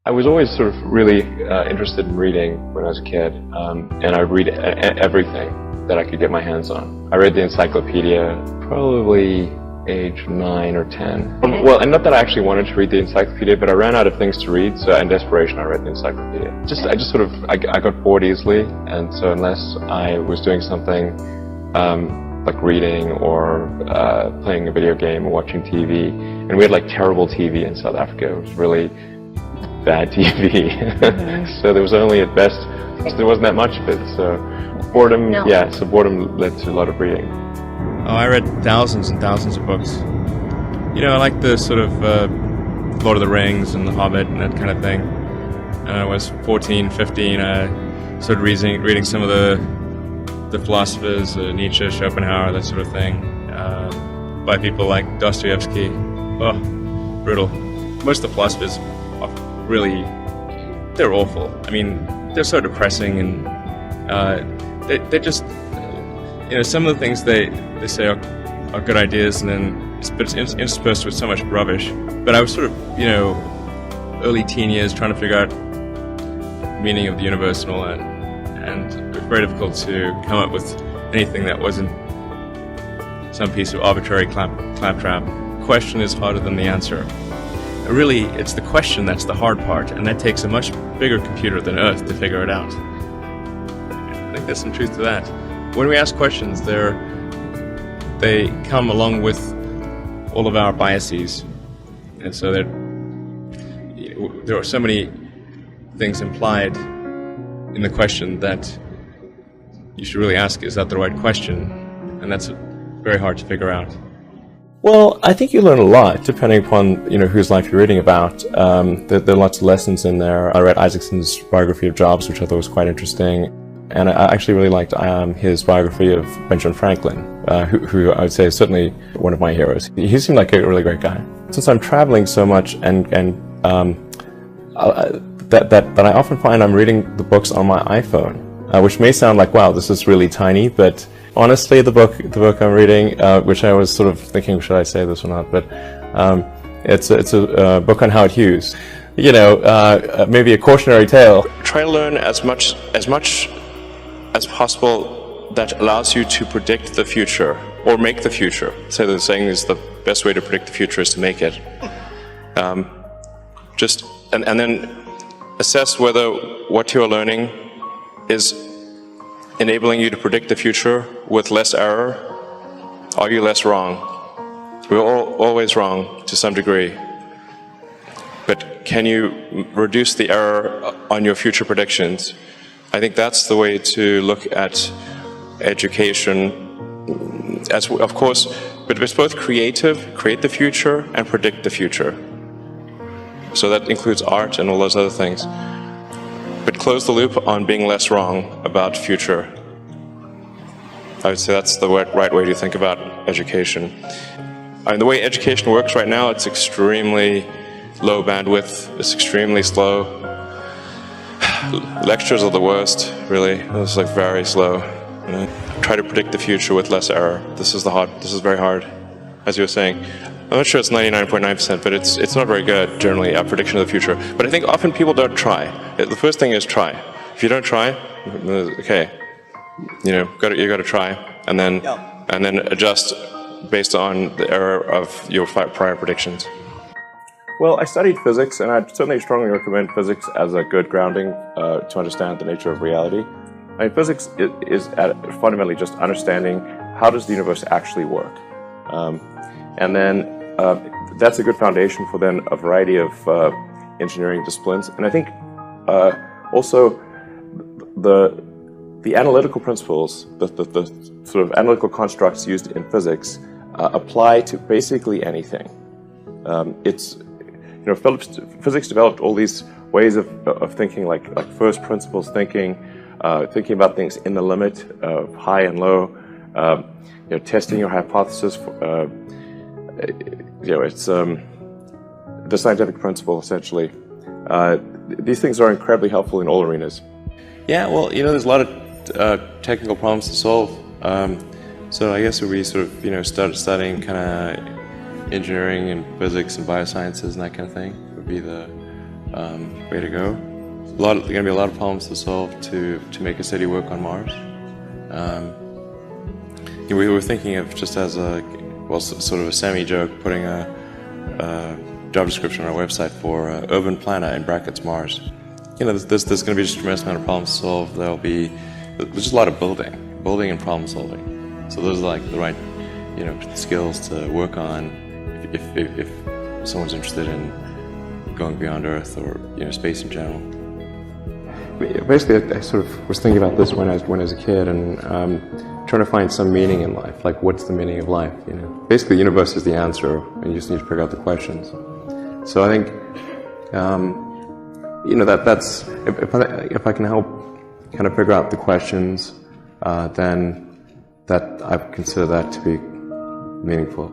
I was always sort of really interested in reading when I was a kid, and I read everything that I could get my hands on. I read the encyclopedia probably age 9 or 10. Well, and not that I actually wanted to read the encyclopedia, but I ran out of things to read, so in desperation I read the encyclopedia. I got bored easily, and so unless I was doing something like reading or playing a video game or watching TV, and we had like terrible TV in South Africa. It was really bad TV. So there was only at best, there wasn't that much of it, so boredom, so boredom led to a lot of reading. Oh, I read thousands and thousands of books. You know, I like the sort of Lord of the Rings and The Hobbit and that kind of thing. And I was 14, 15, I started reading some of the philosophers, Nietzsche, Schopenhauer, that sort of thing, by people like Dostoevsky. Oh, brutal. Most of the philosophers are really, they're awful. I mean, they're so depressing, and they're just, you know, some of the things they say are good ideas, and then it's interspersed with so much rubbish. But I was sort of, you know, early teen years trying to figure out the meaning of the universe and all that, and it was very difficult to come up with anything that wasn't some piece of arbitrary claptrap. The question is harder than the answer. Really, it's the question that's the hard part, and that takes a much bigger computer than Earth to figure it out. I think there's some truth to that. When we ask questions, they come along with all of our biases, and so there are so many things implied in the question that you should really ask, is that the right question? And that's very hard to figure out. Well, I think you learn a lot depending upon, you know, whose life you're reading about. There are lots of lessons in there. I read Isaacson's biography of Jobs, which I thought was quite interesting. And I actually really liked his biography of Benjamin Franklin, who I would say is certainly one of my heroes. He seemed like a really great guy. Since I'm traveling so much, that I often find I'm reading the books on my iPhone, which may sound like, wow, this is really tiny, but honestly, the book I'm reading, which I was sort of thinking, should I say this or not? But it's a book on Howard Hughes. You know, maybe a cautionary tale. Try to learn as much as possible that allows you to predict the future or make the future. So the saying is the best way to predict the future is to make it. And then assess whether what you're learning is enabling you to predict the future with less error. Are you less wrong? We're always wrong to some degree. But can you reduce the error on your future predictions? I think that's the way to look at education, as of course, but it's both create the future, and predict the future. So that includes art and all those other things. But close the loop on being less wrong about future. I would say that's the right way to think about education. I mean, the way education works right now, it's extremely low bandwidth, it's extremely slow. Lectures are the worst, really. It's like very slow. You know? Try to predict the future with less error. This is very hard, as you were saying. I'm not sure it's 99.9%, but it's not very good, generally, at prediction of the future. But I think often people don't try. The first thing is try. If you don't try, okay, you know, you got to try, and then adjust based on the error of your prior predictions. Well, I studied physics, and I'd certainly strongly recommend physics as a good grounding to understand the nature of reality. I mean, physics is fundamentally just understanding how does the universe actually work, and then that's a good foundation for then a variety of engineering disciplines. And I think also the analytical principles, the sort of analytical constructs used in physics apply to basically anything. You know, physics developed all these ways of thinking, like first principles thinking, thinking about things in the limit of high and low, you know, testing your hypothesis. You know, it's the scientific principle essentially. These things are incredibly helpful in all arenas. Yeah, well, you know, there's a lot of technical problems to solve. So I guess if we sort of, you know, started studying kind of engineering and physics and biosciences and that kind of thing would be the way to go. There are going to be a lot of problems to solve to make a city work on Mars. We were thinking of, just as a, well, sort of a semi-joke, putting a job description on our website for urban planner in brackets Mars. There's going to be just a tremendous amount of problems to solve. There's just a lot of building and problem solving. So those are like the right, skills to work on if someone's interested in going beyond Earth or space in general. Basically, I sort of was thinking about this when I was a kid, and trying to find some meaning in life. Like, what's the meaning of life? Basically, the universe is the answer, and you just need to figure out the questions. So I think, that's if I can help kind of figure out the questions, then I consider that to be meaningful.